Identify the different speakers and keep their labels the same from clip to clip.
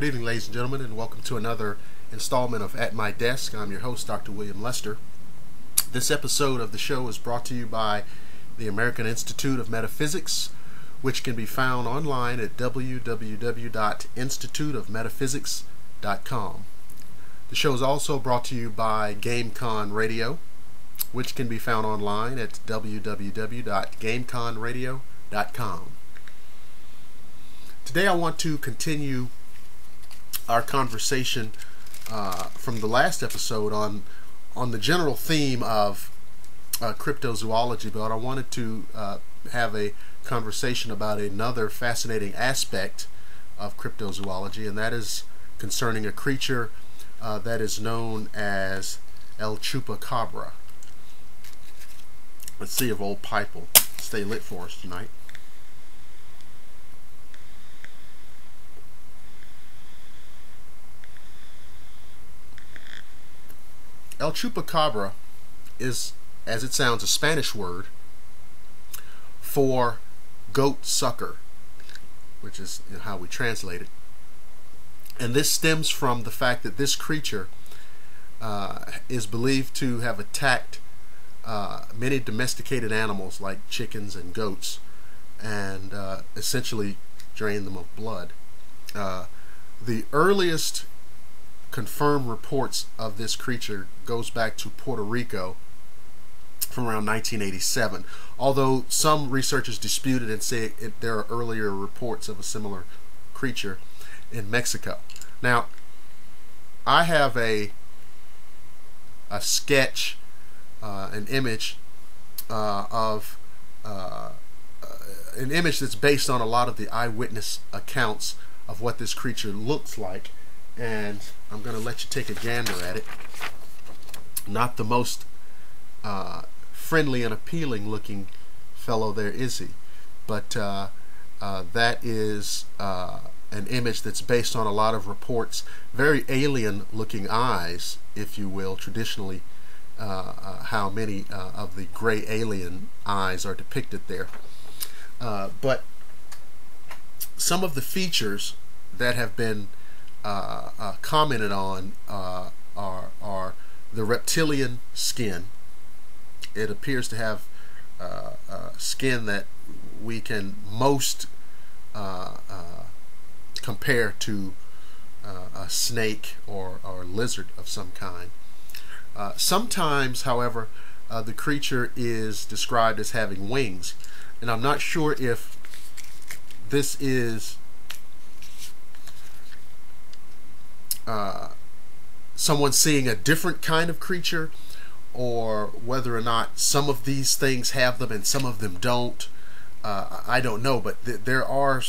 Speaker 1: evening, ladies and gentlemen, and welcome to another installment of At My Desk. I'm your host, Dr. William Lester. This episode of the show is brought to you by the American Institute of Metaphysics, which can be found online at www.instituteofmetaphysics.com. The show is also brought to you by GameCon Radio, which can be found online at www.gameconradio.com. Today I want to continue our conversation from the last episode on the general theme of cryptozoology, but I wanted to have a conversation about another fascinating aspect of cryptozoology, and that is concerning a creature that is known as El Chupacabra. Let's see if old pipe will stay lit for us tonight. El Chupacabra is, as it sounds, a Spanish word for goat sucker, which is how we translate it. And this stems from the fact that this creature is believed to have attacked many domesticated animals like chickens and goats and essentially drained them of blood. The earliest confirmed reports of this creature goes back to Puerto Rico from around 1987, although some researchers dispute it and say there are earlier reports of a similar creature in Mexico. Now, I have a sketch, an image of an image that's based on a lot of the eyewitness accounts of what this creature looks like, and I'm going to let you take a gander at it. Not the most friendly and appealing looking fellow there, is he? But that is an image that's based on a lot of reports, very alien looking eyes, if you will, traditionally how many of the gray alien eyes are depicted there. But some of the features that have been commented on are the reptilian skin. It appears to have skin that we can most compare to a snake or lizard of some kind. Sometimes, however, the creature is described as having wings, and I'm not sure if this is someone seeing a different kind of creature, or whether or not some of these things have them and some of them don't. I don't know, but there are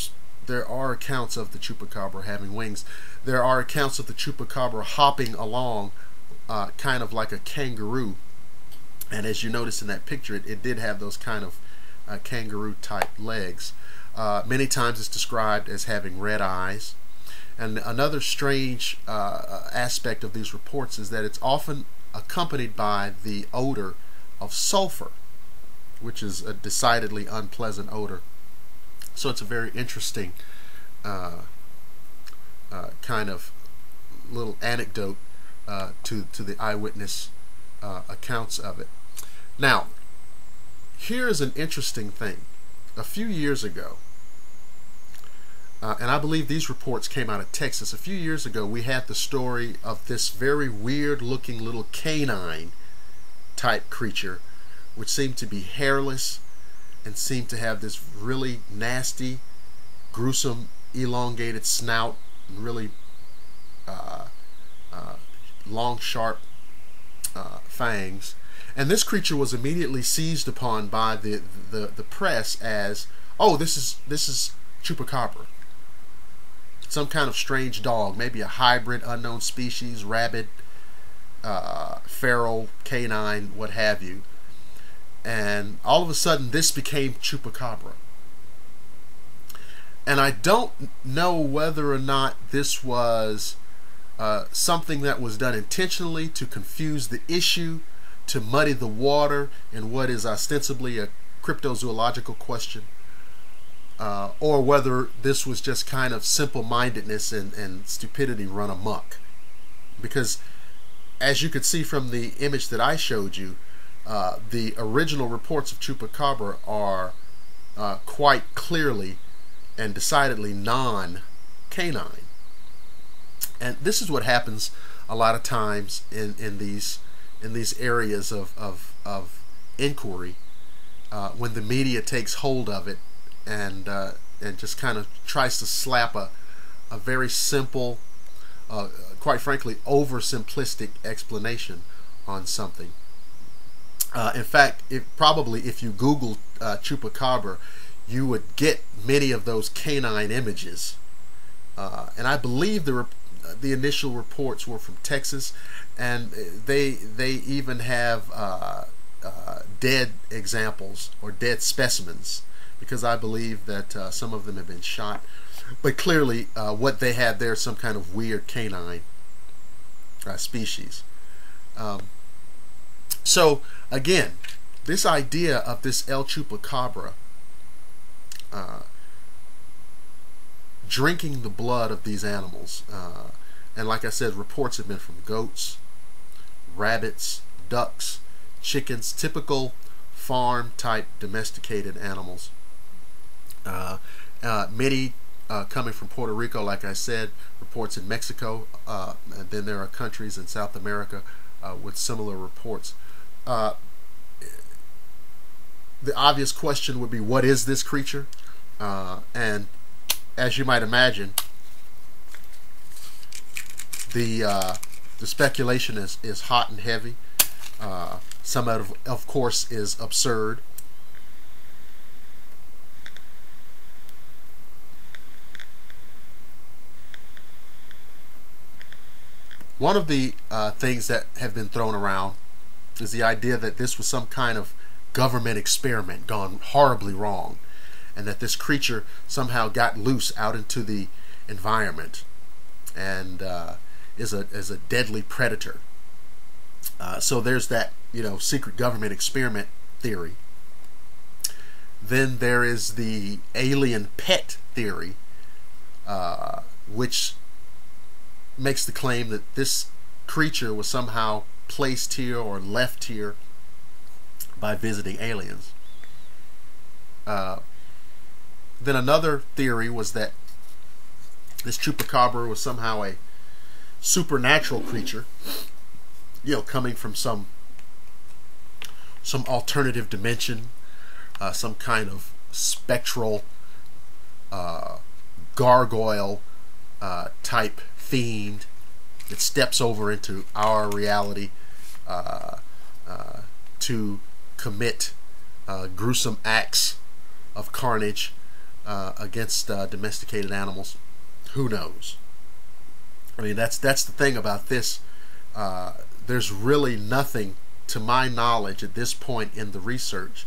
Speaker 1: accounts of the chupacabra having wings. There are accounts of the chupacabra hopping along kind of like a kangaroo, and as you notice in that picture, it did have those kind of kangaroo type legs. Many times it's described as having red eyes. And another strange aspect of these reports is that it's often accompanied by the odor of sulfur, which is a decidedly unpleasant odor. So it's a very interesting kind of little anecdote to the eyewitness accounts of it. Now, here is an interesting thing. A few years ago, and I believe these reports came out of Texas. A few years ago, we had the story of this very weird-looking little canine-type creature, which seemed to be hairless and seemed to have this really nasty, gruesome, elongated snout, and really long, sharp fangs. And this creature was immediately seized upon by the press as, oh, this is Chupacabra. Some kind of strange dog, maybe a hybrid, unknown species, rabid, feral, canine, what have you. And all of a sudden, this became Chupacabra. And I don't know whether or not this was something that was done intentionally to confuse the issue, to muddy the water in what is ostensibly a cryptozoological question. or whether this was just kind of simple-mindedness and stupidity run amok. Because as you could see from the image that I showed you, the original reports of Chupacabra are quite clearly and decidedly non-canine. And this is what happens a lot of times in these areas of inquiry, when the media takes hold of it and just kind of tries to slap a very simple, quite frankly, oversimplistic explanation on something. In fact, probably if you Google Chupacabra, you would get many of those canine images. And I believe the initial reports were from Texas, and they even have dead examples or dead specimens, because I believe that some of them have been shot. But clearly, what they had there is some kind of weird canine species. So again, this idea of this El Chupacabra drinking the blood of these animals, and like I said, reports have been from goats, rabbits, ducks, chickens, typical farm type domesticated animals. Many coming from Puerto Rico, like I said, reports in Mexico, and then there are countries in South America with similar reports. The obvious question would be, what is this creature? And as you might imagine, the speculation is hot and heavy. Some of course is absurd. One of the things that have been thrown around is the idea that this was some kind of government experiment gone horribly wrong, and that this creature somehow got loose out into the environment and is a deadly predator. So there's that, secret government experiment theory. Then there is the alien pet theory, which makes the claim that this creature was somehow placed here or left here by visiting aliens. Then another theory was that this Chupacabra was somehow a supernatural creature, coming from some alternative dimension, some kind of spectral gargoyle type fiend that steps over into our reality to commit gruesome acts of carnage against domesticated animals. Who knows? I mean, that's the thing about this. There's really nothing, to my knowledge, at this point in the research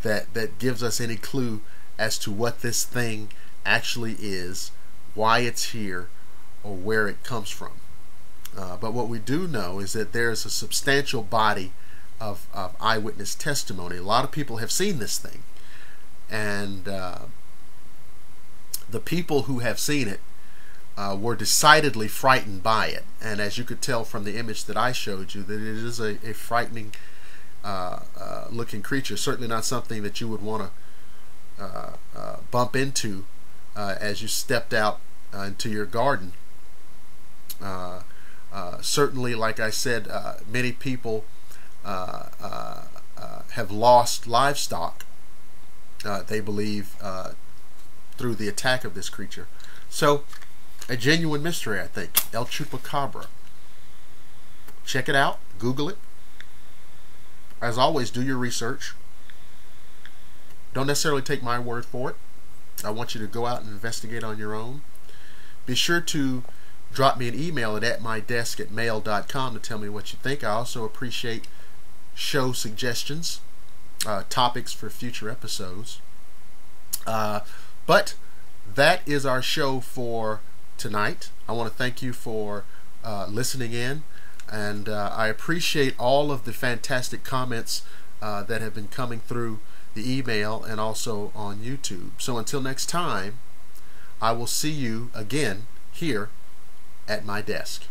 Speaker 1: that gives us any clue as to what this thing actually is, why it's here, or where it comes from. But what we do know is that there's a substantial body of eyewitness testimony. A lot of people have seen this thing, and the people who have seen it were decidedly frightened by it. And as you could tell from the image that I showed you, that it is a frightening looking creature. Certainly not something that you would want to bump into as you stepped out into your garden. Certainly, like I said, many people have lost livestock, they believe, through the attack of this creature. So, a genuine mystery, I think. El Chupacabra. Check it out. Google it. As always, do your research. Don't necessarily take my word for it. I want you to go out and investigate on your own. Be sure to drop me an email at mydesk@mail.com to tell me what you think. I also appreciate show suggestions, topics for future episodes. But that is our show for tonight. I want to thank you for listening in, and I appreciate all of the fantastic comments that have been coming through the email, and also on YouTube. So until next time, I will see you again here at my desk.